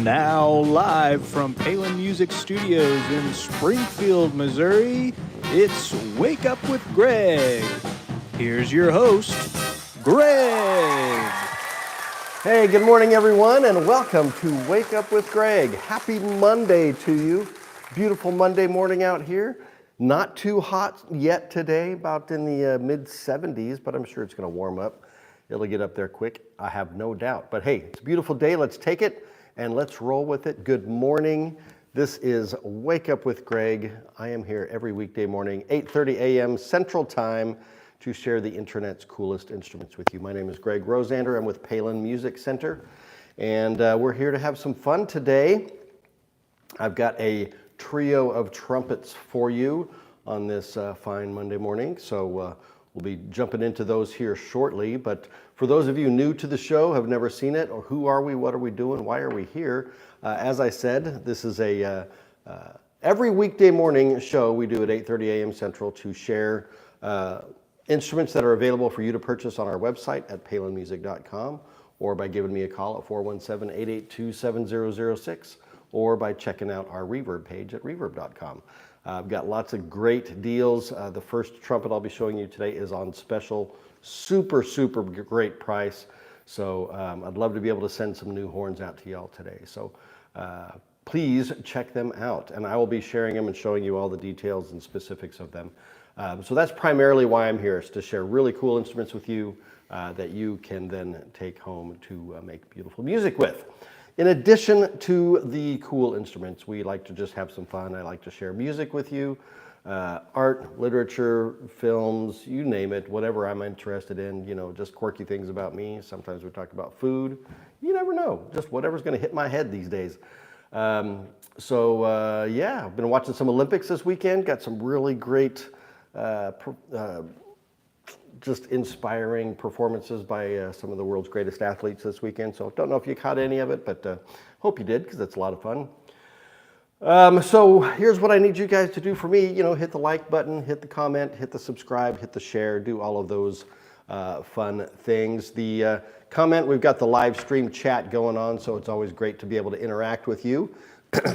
Now live from Palin Music Studios in Springfield, Missouri, it's Wake Up with Greg. Here's your host, Greg. Hey, good morning everyone, and welcome to Wake Up with Greg. Happy Monday to you. Beautiful Monday morning out here. Not too hot yet today, about in the mid-70s, but I'm sure it's going to warm up. It'll get up there quick, I have no doubt. But hey, it's a beautiful day. Let's take it and let's roll with it. Good morning. This is Wake Up with Greg. I am here every weekday morning, 8:30 a.m. Central Time, to share the internet's coolest instruments with you. My name is Greg Rosander. I'm with Palin Music Center, and we're here to have some fun today. I've got a trio of trumpets for you on this fine Monday morning, so we'll be jumping into those here shortly. But for those of you new to the show, have never seen it, or who are we, what are we doing, why are we here? As I said, this is a every weekday morning show we do at 8:30 a.m. Central to share instruments that are available for you to purchase on our website at palinmusic.com, or by giving me a call at 417-882-7006, or by checking out our Reverb page at reverb.com. I've got lots of great deals. The first trumpet I'll be showing you today is on special, super great price. So I'd love to be able to send some new horns out to y'all today. So please check them out, and I will be sharing them and showing you all the details and specifics of them. So that's primarily why I'm here, is to share really cool instruments with you that you can then take home to make beautiful music with. In addition to the cool instruments, we like to just have some fun. I like to share music with you, art, literature, films, you name it, whatever I'm interested in, you know, just quirky things about me. Sometimes we talk about food. You never know, just whatever's going to hit my head these days. Yeah, I've been watching some Olympics this weekend, got some really great just inspiring performances by some of the world's greatest athletes this weekend. So don't know if you caught any of it, but hope you did, because it's a lot of fun. So here's what I need you guys to do for me. You know, hit the like button, hit the comment, hit the subscribe, hit the share, do all of those fun things. The comment, we've got the live stream chat going on, so it's always great to be able to interact with you.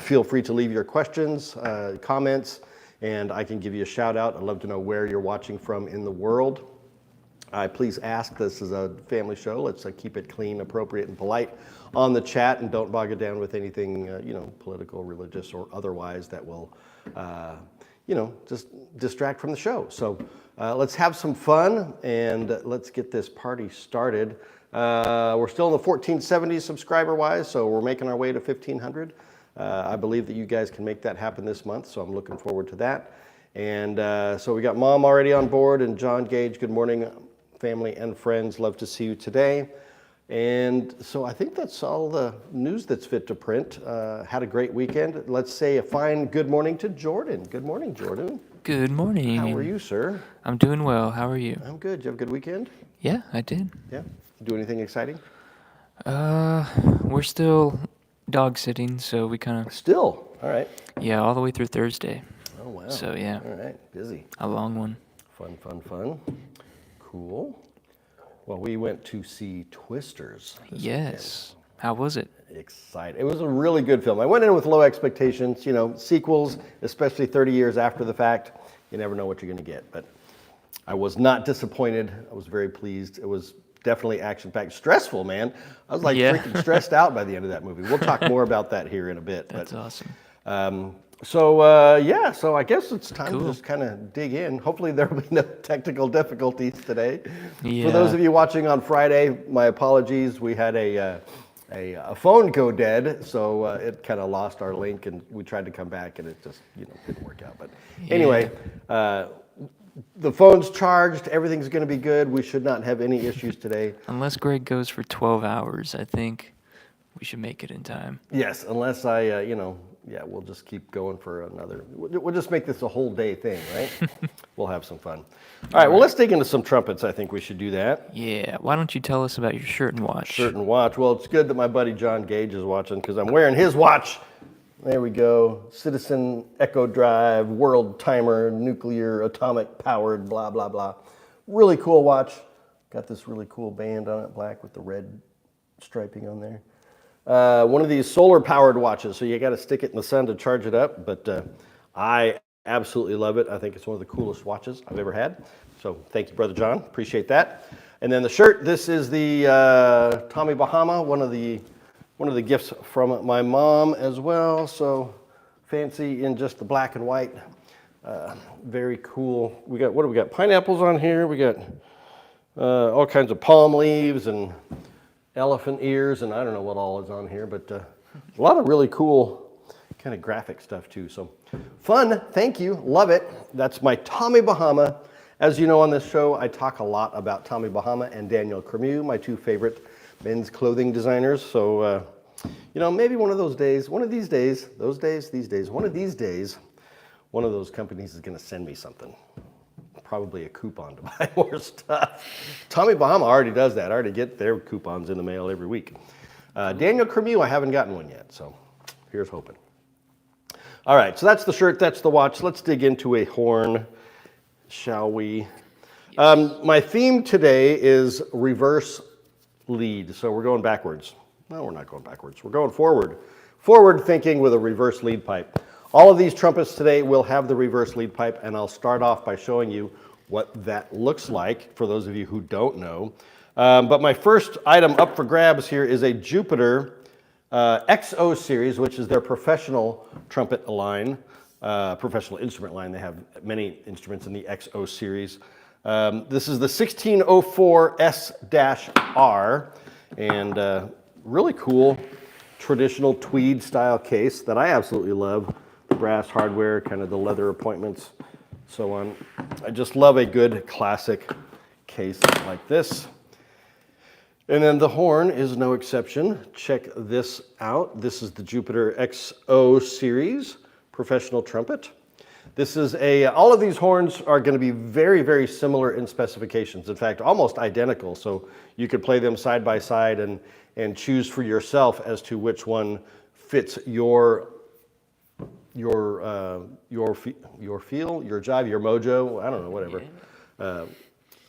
Feel free to leave your questions, comments, and I can give you a shout out. I'd love to know where you're watching from in the world. Please ask. This is a family show. Let's keep it clean, appropriate, and polite on the chat, and don't bog it down with anything, you know, political, religious, or otherwise that will, you know, just distract from the show. So let's have some fun, and let's get this party started. We're still in the 1470 subscriber-wise, so we're making our way to 1,500. I believe that you guys can make that happen this month, so I'm looking forward to that. And so we got Mom already on board, and John Gage. Good morning, family and friends. Love to see you today. And so I think that's all the news that's fit to print. Had a great weekend. Let's say a fine good morning to Jordan. Good morning, Jordan. Good morning. How are you, sir? I'm doing well. How are you? I'm good. Did you have a good weekend? Yeah, I did. Yeah. Do anything exciting? We're still dog sitting, so we kind of... Still? All right. Yeah, all the way through Thursday. Oh, wow. So, yeah. All right. Busy. A long one. Fun. Cool. Well, we went to see Twisters this Yes. Weekend. How was it? Excited. It was a really good film. I went in with low expectations. You know, sequels, especially 30 years after the fact, you never know what you're going to get. But I was not disappointed. I was very pleased. It was definitely action-packed. Stressful, man. I was like freaking stressed out by the end of that movie. We'll talk more about that here in a bit. That's awesome. So I guess it's time to just kind of dig in. Hopefully there will be no technical difficulties today. Yeah. For those of you watching on Friday, my apologies. We had a phone go dead, so it kind of lost our link, and we tried to come back, and it just didn't work out. But anyway, the phone's charged. Everything's going to be good. We should not have any issues today. Unless Greg goes for 12 hours, I think we should make it in time. Yes, unless I, we'll just keep going for another. We'll just make this a whole day thing, right? We'll have some fun. All right, well, let's dig into some trumpets. I think we should do that. Yeah, why don't you tell us about your shirt and watch? Shirt and watch. Well, it's good that my buddy John Gage is watching, because I'm wearing his watch. There we go. Citizen Echo Drive, World Timer, nuclear, atomic powered, blah, blah, blah. Really cool watch. Got this really cool band on it, black with the red striping on there. one of these solar powered watches. So you got to stick it in the sun to charge it up, but I absolutely love it. I think it's one of the coolest watches I've ever had. So thank you, Brother John. Appreciate that. And then the shirt, this is the Tommy Bahama, one of the gifts from my mom as well. So fancy in just the black and white. Very cool. What do we got? Pineapples on here. We got all kinds of palm leaves and elephant ears, and I don't know what all is on here, but a lot of really cool kind of graphic stuff too. So fun. Thank you. Love it. That's my Tommy Bahama. As you know, on this show, I talk a lot about Tommy Bahama and Daniel Cremieux, my two favorite men's clothing designers. So, maybe one of these days, one of those companies is going to send me something. Probably a coupon to buy more stuff. Tommy Bahama already does that. I already get their coupons in the mail every week. Daniel Cremieux, I haven't gotten one yet, so here's hoping. All right, so that's the shirt, that's the watch. Let's dig into a horn, shall we? My theme today is reverse lead, so we're going backwards. No, we're not going backwards. We're going forward. Forward thinking with a reverse lead pipe. All of these trumpets today will have the reverse lead pipe, and I'll start off by showing you what that looks like for those of you who don't know. But my first item up for grabs here is a Jupiter XO series, which is their professional trumpet line, professional instrument line. They have many instruments in the XO series. This is the 1604 S-R, and really cool traditional tweed style case that I absolutely love. The brass hardware, kind of the leather appointments, so on. I just love a good classic case like this. And then the horn is no exception. Check this out. This is the Jupiter XO series professional trumpet. This is all of these horns are going to be very, very similar in specifications. In fact, almost identical. So you could play them side by side and choose for yourself as to which one fits your feel, your jive, your mojo, I don't know, whatever.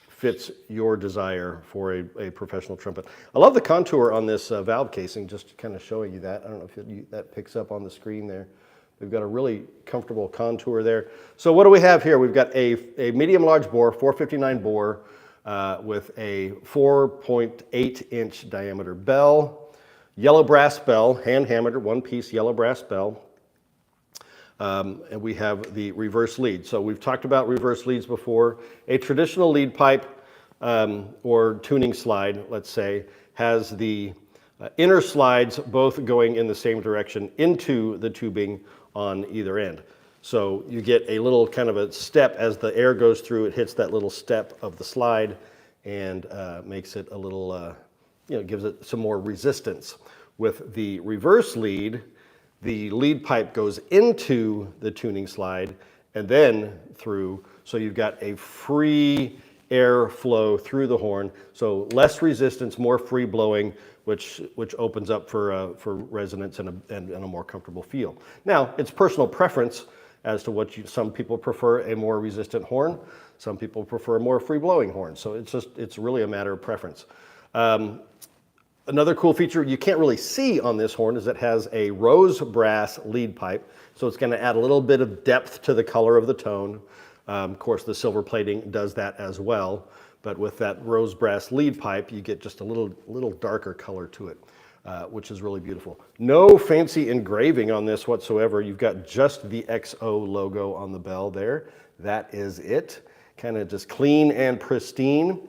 Fits your desire for a professional trumpet. I love the contour on this valve casing, just kind of showing you that. I don't know if that picks up on the screen there. We've got a really comfortable contour there. So what do we have here? We've got a medium large bore, 459 bore, with a 4.8 inch diameter bell, yellow brass bell, hand hammered, one piece yellow brass bell. And we have the reverse lead. So we've talked about reverse leads before. A traditional lead pipe or tuning slide, let's say, has the inner slides both going in the same direction into the tubing on either end. So you get a little kind of a step as the air goes through, it hits that little step of the slide and makes it a little, gives it some more resistance. With the reverse lead, the lead pipe goes into the tuning slide and then through, so you've got a free air flow through the horn, so less resistance, more free blowing, which opens up for resonance and a more comfortable feel. Now, it's personal preference as to some people prefer a more resistant horn, some people prefer a more free blowing horn, so it's really a matter of preference. Another cool feature you can't really see on this horn is it has a rose brass lead pipe, so it's going to add a little bit of depth to the color of the tone. Of course, the silver plating does that as well, but with that rose brass lead pipe, you get just a little darker color to it, which is really beautiful. No fancy engraving on this whatsoever. You've got just the XO logo on the bell there. That is it. Kind of just clean and pristine.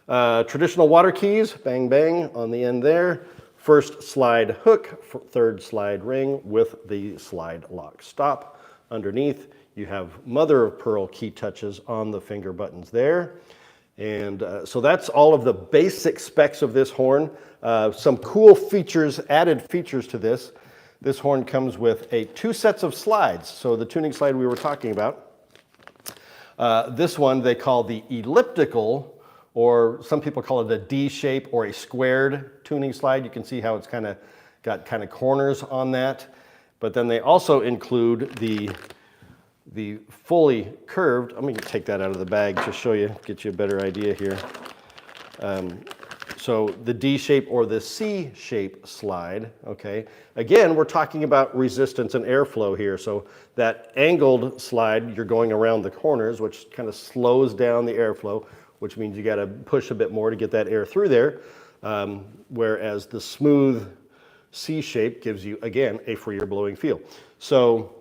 Traditional water keys, bang bang on the end there. First slide hook, third slide ring with the slide lock stop. Underneath, you have mother of pearl key touches on the finger buttons there. And so that's all of the basic specs of this horn. Some cool features, added features to this. This horn comes with two sets of slides. So the tuning slide we were talking about, this one they call the elliptical, or some people call it a D shape or a squared tuning slide. You can see how it's got corners on that. But then they also include the fully curved. I'm going to take that out of the bag to show you, get you a better idea here. So the D shape or the C shape slide, okay? Again, we're talking about resistance and airflow here. So that angled slide, you're going around the corners, which kind of slows down the airflow, which means you got to push a bit more to get that air through there. Whereas the smooth C shape gives you, again, a freer blowing feel. So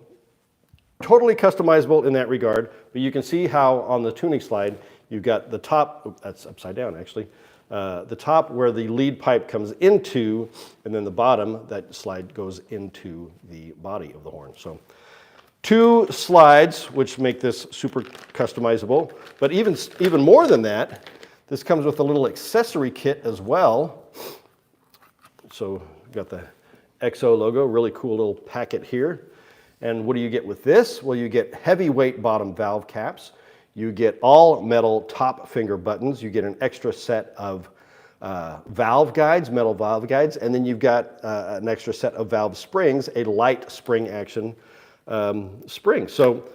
totally customizable in that regard, but you can see how on the tuning slide, you've got the top, that's upside down actually, the top where the lead pipe comes into, and then the bottom, that slide goes into the body of the horn. So 2 slides, which make this super customizable, but even more than that, this comes with a little accessory kit as well. So we've got the XO logo, really cool little packet here. And what do you get with this? Well, you get heavyweight bottom valve caps. You get all metal top finger buttons. You get an extra set of valve guides, metal valve guides, and then you've got an extra set of valve springs, a light spring action spring. So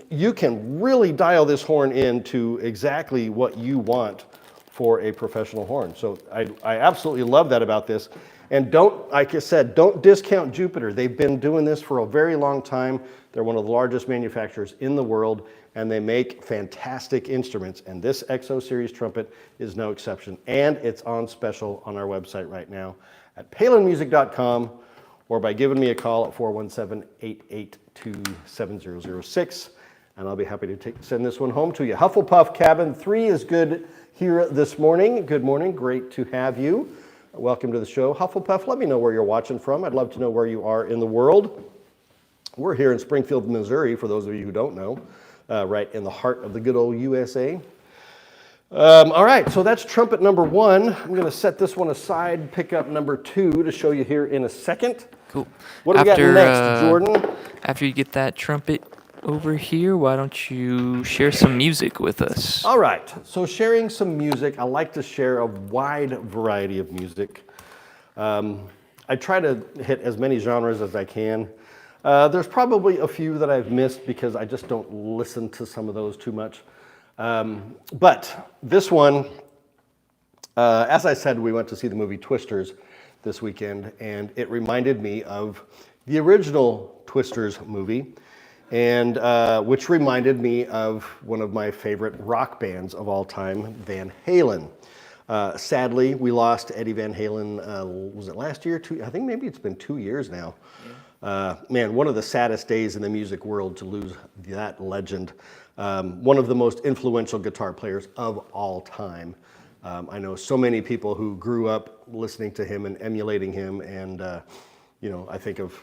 you can really dial this horn into exactly what you want for a professional horn. So I absolutely love that about this. And don't, like I said, don't discount Jupiter. They've been doing this for a very long time. They're one of the largest manufacturers in the world, and they make fantastic instruments. And this XO Series trumpet is no exception. And it's on special on our website right now at palinmusic.com, or by giving me a call at 417-882-7006. And I'll be happy to send this one home to you. Hufflepuff Cabin 3 is good here this morning. Good morning, great to have you. Welcome to the show. Hufflepuff, let me know where you're watching from. I'd love to know where you are in the world. We're here in Springfield, Missouri, for those of you who don't know, right in the heart of the good old USA. All right, so that's trumpet number 1. I'm going to set this one aside, pick up number 2 to show you here in a second. Cool. What do we got next, Jordan? After you get that trumpet over here, why don't you share some music with us? All right, so sharing some music. I like to share a wide variety of music. I try to hit as many genres as I can. There's probably a few that I've missed because I just don't listen to some of those too much. But this one, as I said, we went to see the movie Twisters this weekend, and it reminded me of the original Twisters movie, and which reminded me of one of my favorite rock bands of all time, Van Halen. Sadly, we lost Eddie Van Halen, was it last year? I think maybe it's been 2 years now. Man, one of the saddest days in the music world to lose that legend. One of the most influential guitar players of all time. I know so many people who grew up listening to him and emulating him, and you know, I think of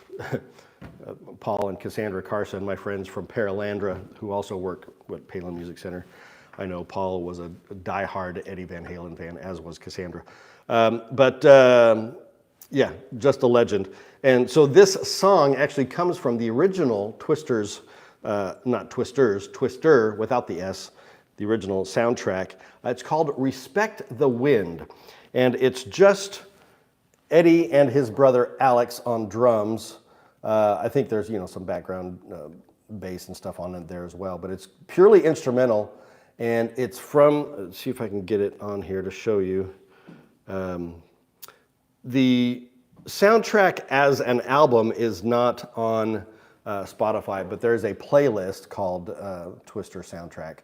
Paul and Cassandra Carson, my friends from Paralandra, who also work at Palin Music Center. I know Paul was a diehard Eddie Van Halen fan, as was Cassandra. Yeah, just a legend. And so this song actually comes from the original Twisters, not Twisters, Twister without the S, the original soundtrack. It's called Respect the Wind. And it's just Eddie and his brother Alex on drums. I think there's, you know, some background bass and stuff on it there as well, but it's purely instrumental. And it's from, let's see if I can get it on here to show you. The soundtrack as an album is not on Spotify, but there's a playlist called Twister Soundtrack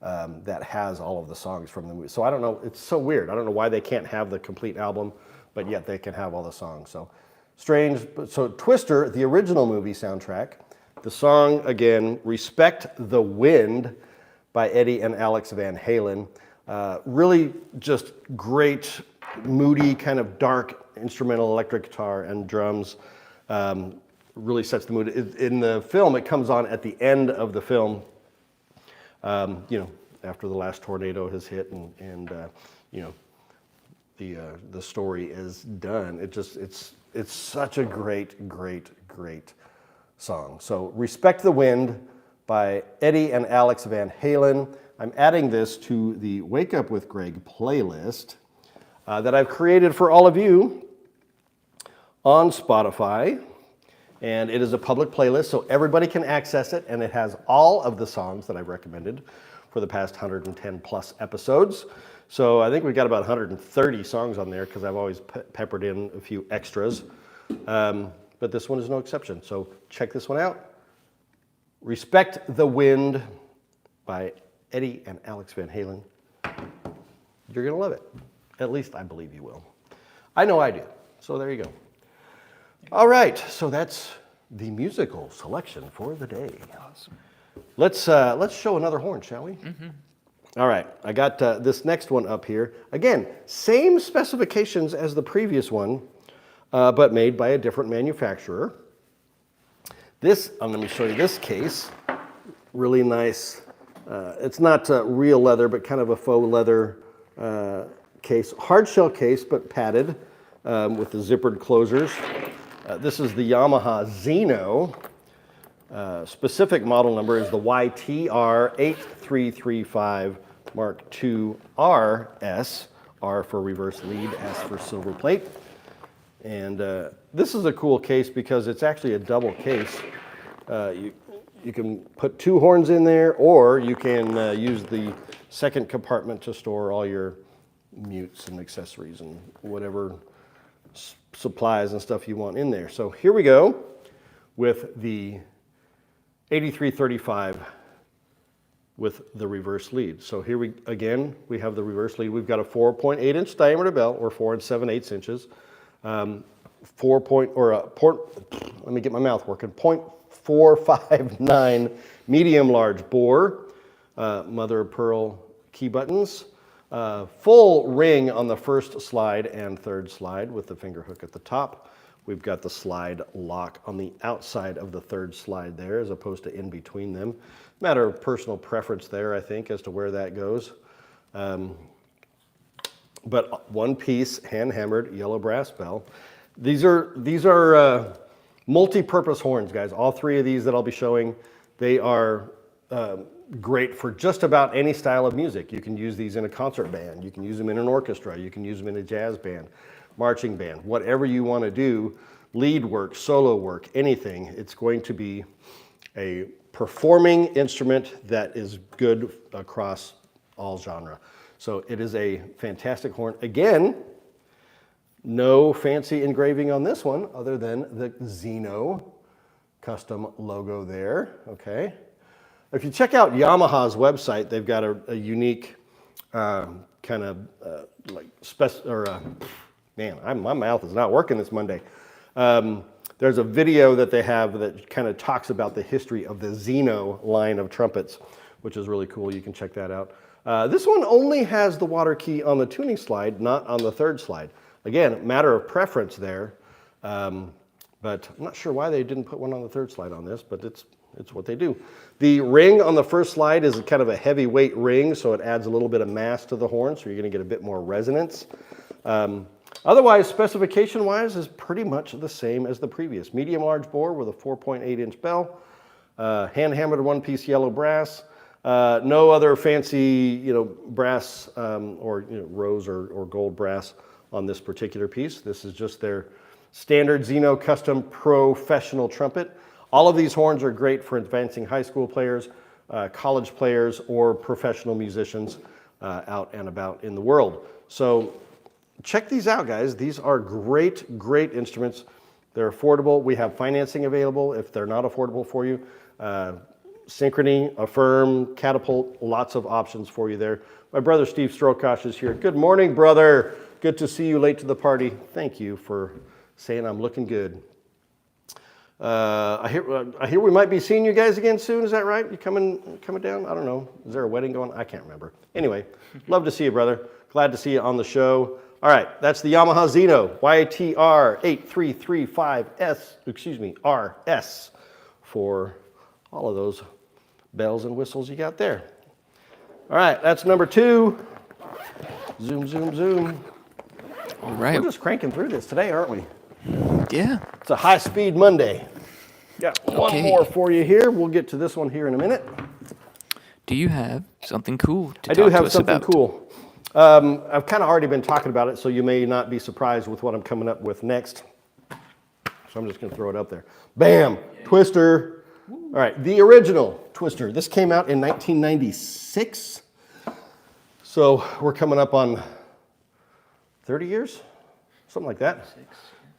that has all of the songs from the movie. So I don't know, it's so weird. I don't know why they can't have the complete album, but yet they can have all the songs. So strange. So Twister, the original movie soundtrack, the song, again, Respect the Wind by Eddie and Alex Van Halen. Really just great, moody, kind of dark instrumental electric guitar and drums. Really sets the mood. In the film, it comes on at the end of the film, you know, after the last tornado has hit and you know, the story is done. It's such a great song. So Respect the Wind by Eddie and Alex Van Halen. I'm adding this to the Wake Up with Greg playlist that I've created for all of you on Spotify. And it is a public playlist, so everybody can access it, and it has all of the songs that I've recommended for the past 110 plus episodes. So I think we've got about 130 songs on there because I've always peppered in a few extras. But this one is no exception. So check this one out. Respect the Wind by Eddie and Alex Van Halen. You're going to love it. At least I believe you will. I know I do. So there you go. All right. So that's the musical selection for the day. Awesome. Let's show another horn, shall we? Mm-hmm. All right. I got this next one up here. Again, same specifications as the previous one, but made by a different manufacturer. This, let me show you this case. Really nice. It's not real leather, but kind of a faux leather case. Hard shell case, but padded with the zippered closers. This is the Yamaha Xeno. Specific model number is the YTR8335 Mark II RS. R for reverse lead, S for silver plate. And this is a cool case because it's actually a double case. You can put two horns in there, or you can use the second compartment to store all your mutes and accessories and whatever supplies and stuff you want in there. So here we go with the 8335 with the reverse lead. So here we have the reverse lead. We've got a 4.8 inch diameter bell, or 4 7/8 inches. Let me get my mouth working. 0.459 medium large bore, mother of pearl key buttons, full ring on the first slide and third slide with the finger hook at the top. We've got the slide lock on the outside of the third slide there, as opposed to in between them. Matter of personal preference there, I think, as to where that goes. But one piece hand hammered yellow brass bell. These are multi-purpose horns, guys. All three of these that I'll be showing, they are great for just about any style of music. You can use these in a concert band. You can use them in an orchestra. You can use them in a jazz band, marching band, whatever you want to do, lead work, solo work, anything. It's going to be a performing instrument that is good across all genre. So it is a fantastic horn. Again, no fancy engraving on this one other than the Xeno custom logo there, okay? If you check out Yamaha's website, they've got a unique my mouth is not working this Monday. There's a video that they have that kind of talks about the history of the Xeno line of trumpets, which is really cool. You can check that out. This one only has the water key on the tuning slide, not on the third slide. Again, matter of preference there, but I'm not sure why they didn't put one on the third slide on this, but it's what they do. The ring on the first slide is kind of a heavyweight ring, so it adds a little bit of mass to the horn, so you're going to get a bit more resonance. Otherwise, specification-wise, is pretty much the same as the previous. Medium large bore with a 4.8 inch bell, hand-hammered one-piece yellow brass. No other fancy, brass or rose or gold brass on this particular piece. This is just their standard Xeno custom professional trumpet. All of these horns are great for advancing high school players, college players, or professional musicians out and about in the world. So check these out, guys. These are great, great instruments. They're affordable. We have financing available if they're not affordable for you. Synchrony, Affirm, Catapult, lots of options for you there. My brother Steve Strokosh is here. Good morning, brother. Good to see you late to the party. Thank you for saying I'm looking good. I hear we might be seeing you guys again soon. Is that right? You coming down? I don't know. Is there a wedding going? I can't remember. Anyway, love to see you, brother. Glad to see you on the show. All right, that's the Yamaha Xeno YTR8335 RS for all of those bells and whistles you got there. All right, that's number 2. Zoom, zoom, zoom. All right. We're just cranking through this today, aren't we? Yeah. It's a high-speed Monday. Got one more for you here. We'll get to this one here in a minute. Do you have something cool to I talk do to have us something about? cool. I've kind of already been talking about it, so you may not be surprised with what I'm coming up with next. So I'm just going to throw it up there. Bam! Twister. All right, the original Twister. This came out in 1996. So we're coming up on 30 years, something like that.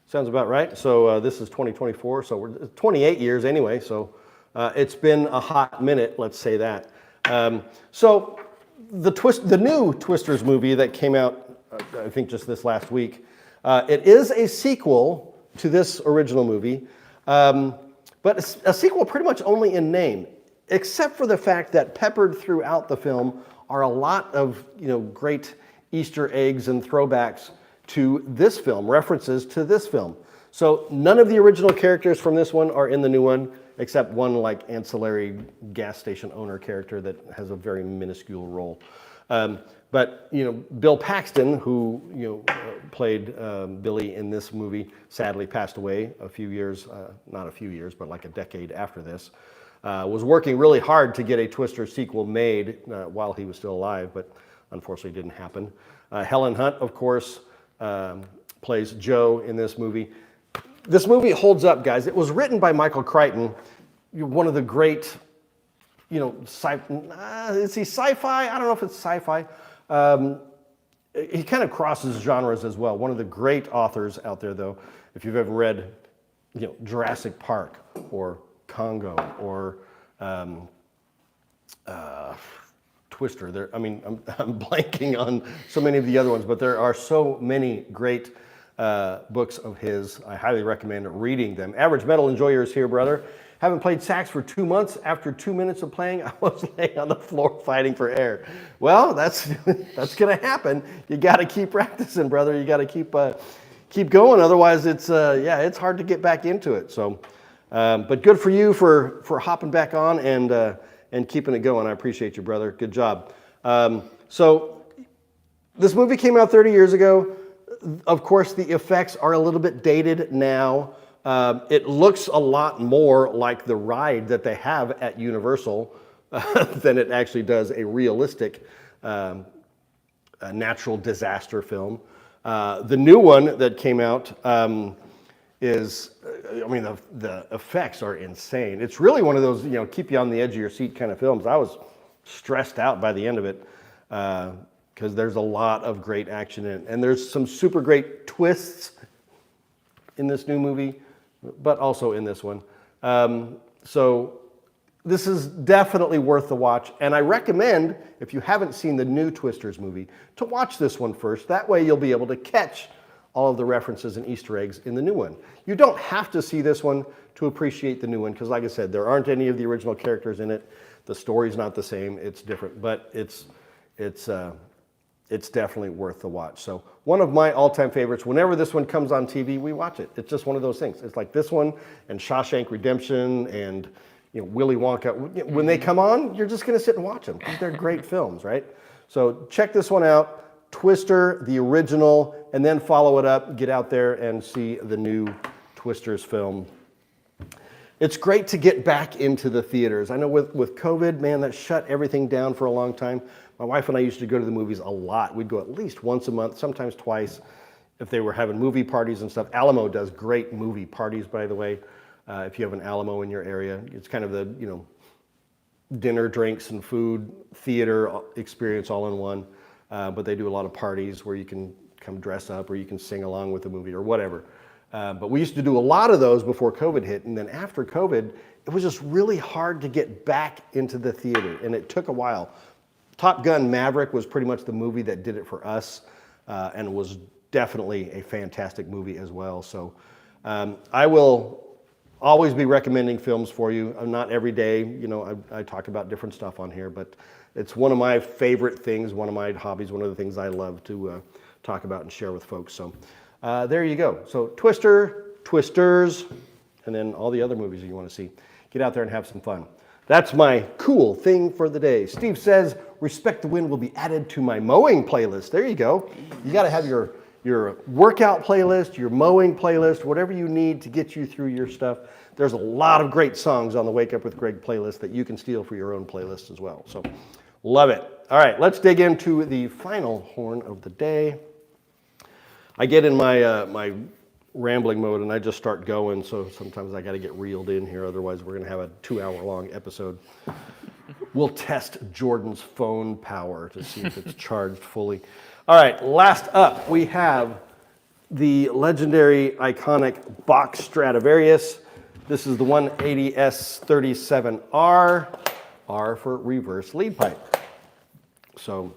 Sounds about right. So this is 2024, so we're 28 years anyway. So it's been a hot minute, let's say that. So the new Twisters movie that came out, I think just this last week, it is a sequel to this original movie, but it's a sequel pretty much only in name, except for the fact that peppered throughout the film are a lot of great Easter eggs and throwbacks to this film, references to this film. So none of the original characters from this one are in the new one, except one like ancillary gas station owner character that has a very minuscule role. But Bill Paxton, who played Billy in this movie, sadly passed away a few years, not a few years, but like a decade after this. Was working really hard to get a Twister sequel made while he was still alive, but unfortunately didn't happen. Helen Hunt, of course, plays Joe in this movie. This movie holds up, guys. It was written by Michael Crichton, one of the great, is he sci-fi? I don't know if it's sci-fi. He kind of crosses genres as well. One of the great authors out there, though, if you've ever read, Jurassic Park or Congo or Twister. I'm blanking on so many of the other ones, but there are so many great books of his. I highly recommend reading them. Average Metal Enjoyer is here, brother. Haven't played sax for 2 months. After 2 minutes of playing, I was laying on the floor fighting for air. Well, that's gonna happen. You got to keep practicing, brother. You got to keep going. Otherwise, it's hard to get back into it. So. But good for you for hopping back on and keeping it going. I appreciate you, brother. Good job. So this movie came out 30 years ago. Of course, the effects are a little bit dated now. It looks a lot more like the ride that they have at Universal than it actually does a realistic natural disaster film. The new one that came out is, the effects are insane. It's really one of those, keep you on the edge of your seat kind of films. I was stressed out by the end of it because there's a lot of great action in it. And there's some super great twists in this new movie, but also in this one. So this is definitely worth the watch. And I recommend, if you haven't seen the new Twisters movie, to watch this one first. That way you'll be able to catch all of the references and Easter eggs in the new one. You don't have to see this one to appreciate the new one, because like I said, there aren't any of the original characters in it. The story's not the same, it's different, but it's definitely worth the watch. So one of my all-time favorites, whenever this one comes on TV, we watch it. It's just one of those things. It's like this one and Shawshank Redemption and Willy Wonka. When they come on, you're just gonna sit and watch them, because they're great films, right? So check this one out. Twister, the original, and then follow it up, get out there and see the new Twisters film. It's great to get back into the theaters. I know with COVID, man, that shut everything down for a long time. My wife and I used to go to the movies a lot. We'd go at least once a month, sometimes twice, if they were having movie parties and stuff. Alamo does great movie parties, by the way. If you have an Alamo in your area, it's kind of the, dinner, drinks, and food, theater experience all in one. But they do a lot of parties where you can come dress up or you can sing along with the movie or whatever. But we used to do a lot of those before COVID hit. And then after COVID, it was just really hard to get back into the theater. And it took a while. Top Gun Maverick was pretty much the movie that did it for us. And it was definitely a fantastic movie as well. So I will always be recommending films for you. Not every day, I talk about different stuff on here, but it's one of my favorite things, one of my hobbies, one of the things I love to talk about and share with folks. So there you go. So Twister, Twisters, and then all the other movies you want to see. Get out there and have some fun. That's my cool thing for the day. Steve says, Respect the Wind will be added to my mowing playlist. There you go. You got to have your workout playlist, your mowing playlist, whatever you need to get you through your stuff. There's a lot of great songs on the Wake Up with Greg playlist that you can steal for your own playlist as well. So love it. All right, let's dig into the final horn of the day. I get in my my rambling mode and I just start going, so sometimes I got to get reeled in here, otherwise we're going to have a 2-hour long episode. we'll test Jordan's phone power to see if it's charged fully. All right, last up, we have the legendary, iconic Bach Stradivarius. This is the 180S37R, R for reverse lead pipe. So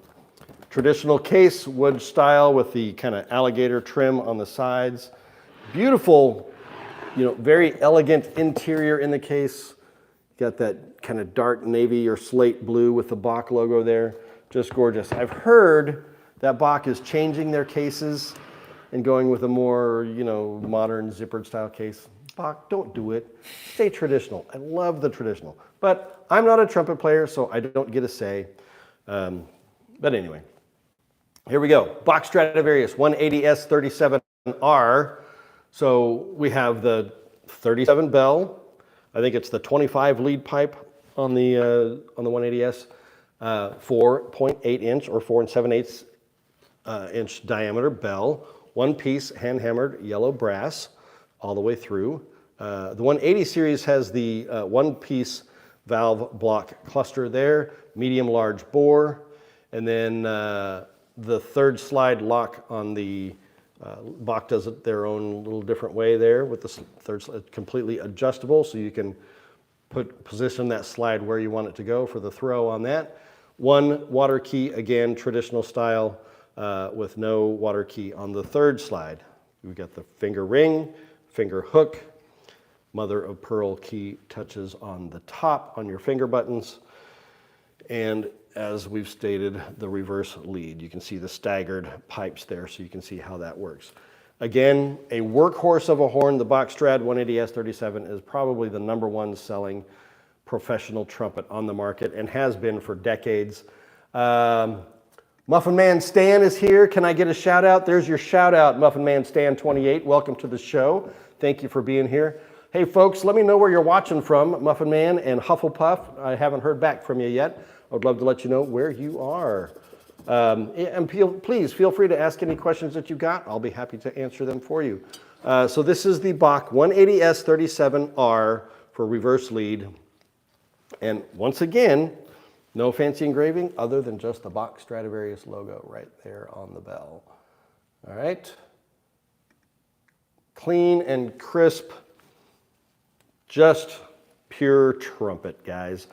traditional case, wood style with the kind of alligator trim on the sides. Beautiful, very elegant interior in the case. Got that kind of dark navy or slate blue with the Bach logo there. Just gorgeous. I've heard that Bach is changing their cases and going with a more, modern zippered style case. Bach, don't do it. Stay traditional. I love the traditional. But I'm not a trumpet player, so I don't get a say. But anyway, here we go. Bach Stradivarius 180S37R. So we have the 37 bell. I think it's the 25 lead pipe on the 180S. 4.8 inch or 4 7/8 inch diameter bell. One piece hand hammered yellow brass all the way through. The 180 series has the one piece valve block cluster there, medium large bore, and then the third slide lock on the Bach does it their own little different way there with the third slide, completely adjustable, so you can position that slide where you want it to go for the throw on that. One water key, again, traditional style, with no water key on the third slide. We've got the finger ring, finger hook, mother of pearl key touches on the top on your finger buttons, and as we've stated, the reverse lead. You can see the staggered pipes there, so you can see how that works. Again, a workhorse of a horn. The Bach Strad 180S37 is probably the #1 selling professional trumpet on the market and has been for decades. Muffin Man Stan is here. Can I get a shout out? There's your shout out, Muffin Man Stan 28. Welcome to the show. Thank you for being here. Hey folks, let me know where you're watching from, Muffin Man and Hufflepuff. I haven't heard back from you yet. I would love to let you know where you are. And please feel free to ask any questions that you got. I'll be happy to answer them for you. So this is the Bach 180S37R for reverse lead. And once again, no fancy engraving other than just the Bach Stradivarius logo right there on the bell. All right. Clean and crisp, just pure trumpet, guys.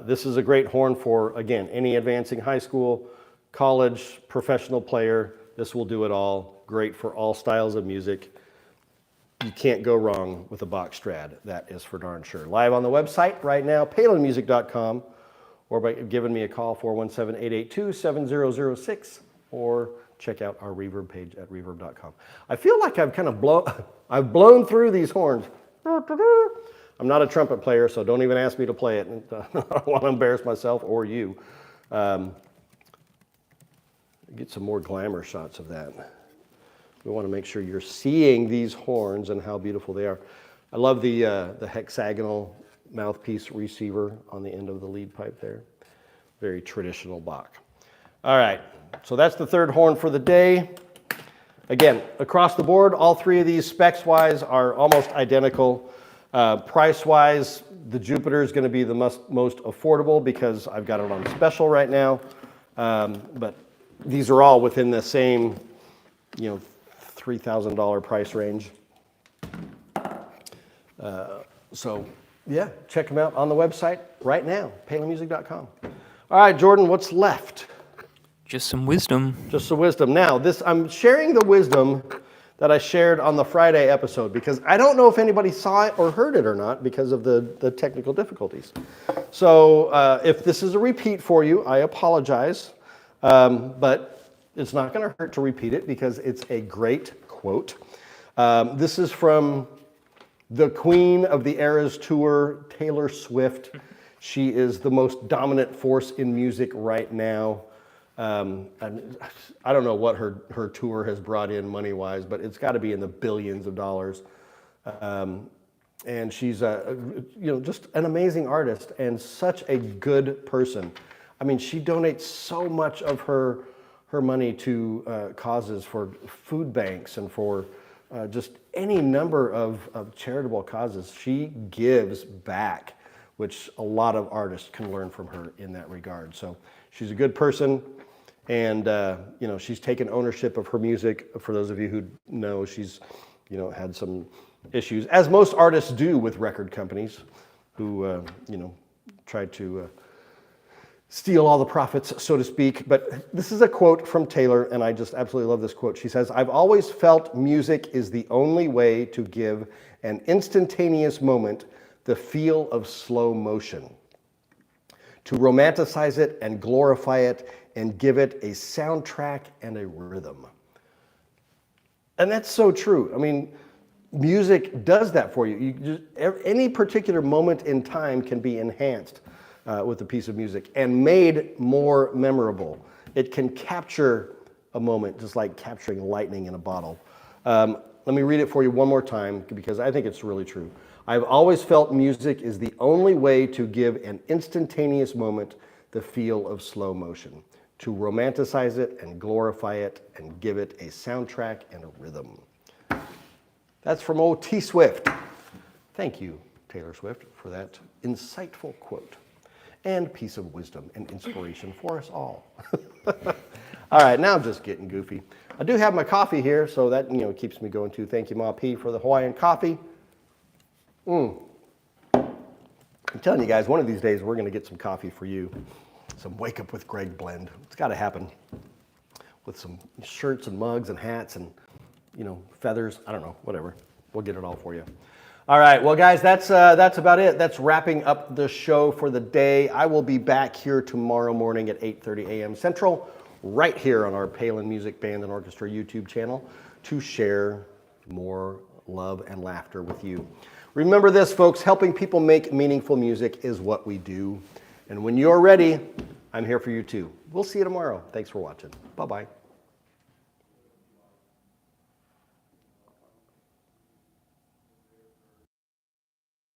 This is a great horn for, again, any advancing high school, college, professional player. This will do it all. Great for all styles of music. You can't go wrong with a Bach Strad. That is for darn sure. Live on the website right now, palinmusic.com, or by giving me a call, 417-882-7006, or check out our reverb page at reverb.com. I feel like I've kind of blown through these horns. I'm not a trumpet player, so don't even ask me to play it. I don't want to embarrass myself or you. Get some more glamour shots of that. We want to make sure you're seeing these horns and how beautiful they are. I love the hexagonal mouthpiece receiver on the end of the lead pipe there. Very traditional Bach. All right, so that's the third horn for the day. Again, across the board, all three of these specs-wise are almost identical. Price-wise, the Jupiter is going to be the most affordable because I've got it on special right now. But these are all within the same, $3,000 price range. So yeah, check them out on the website right now, palinmusic.com. All right, Jordan, what's left? Just some wisdom. Just some wisdom. Now, I'm sharing the wisdom that I shared on the Friday episode because I don't know if anybody saw it or heard it or not because of the technical difficulties. So if this is a repeat for you, I apologize. But it's not going to hurt to repeat it because it's a great quote. This is from the Queen of the Eras Tour, Taylor Swift. She is the most dominant force in music right now. And I don't know what her tour has brought in money-wise, but it's got to be in the billions of dollars. And she's just an amazing artist and such a good person. I mean, she donates so much of her money to causes for food banks and for just any number of charitable causes. She gives back which a lot of artists can learn from her in that regard. So she's a good person, and she's taken ownership of her music. For those of you who know, she's had some issues, as most artists do with record companies who tried to steal all the profits, so to speak. But this is a quote from Taylor, and I just absolutely love this quote. She says, "I've always felt music is the only way to give an instantaneous moment the feel of slow motion, to romanticize it and glorify it and give it a soundtrack and a rhythm." And that's so true. I mean, music does that for you. Any particular moment in time can be enhanced with a piece of music and made more memorable. It can capture a moment just like capturing lightning in a bottle. Let me read it for you one more time because I think it's really true. "I've always felt music is the only way to give an instantaneous moment the feel of slow motion, to romanticize it and glorify it and give it a soundtrack and a rhythm." That's from old T Swift. Thank you, Taylor Swift, for that insightful quote and piece of wisdom and inspiration for us all. All right, now I'm just getting goofy. I do have my coffee here, so that keeps me going too. Thank you, Ma P, for the Hawaiian coffee. I'm telling you guys, one of these days we're going to get some coffee for you. Some Wake Up with Greg blend. It's got to happen. With some shirts and mugs and hats and feathers. I don't know, whatever. We'll get it all for you. All right, well, guys, that's about it. That's wrapping up the show for the day. I will be back here tomorrow morning at 8:30 a.m. Central, right here on our Palin Music Band and Orchestra YouTube channel, to share more love and laughter with you. Remember this, folks, helping people make meaningful music is what we do. And when you're ready, I'm here for you too. We'll see you tomorrow. Thanks for watching. Bye-bye.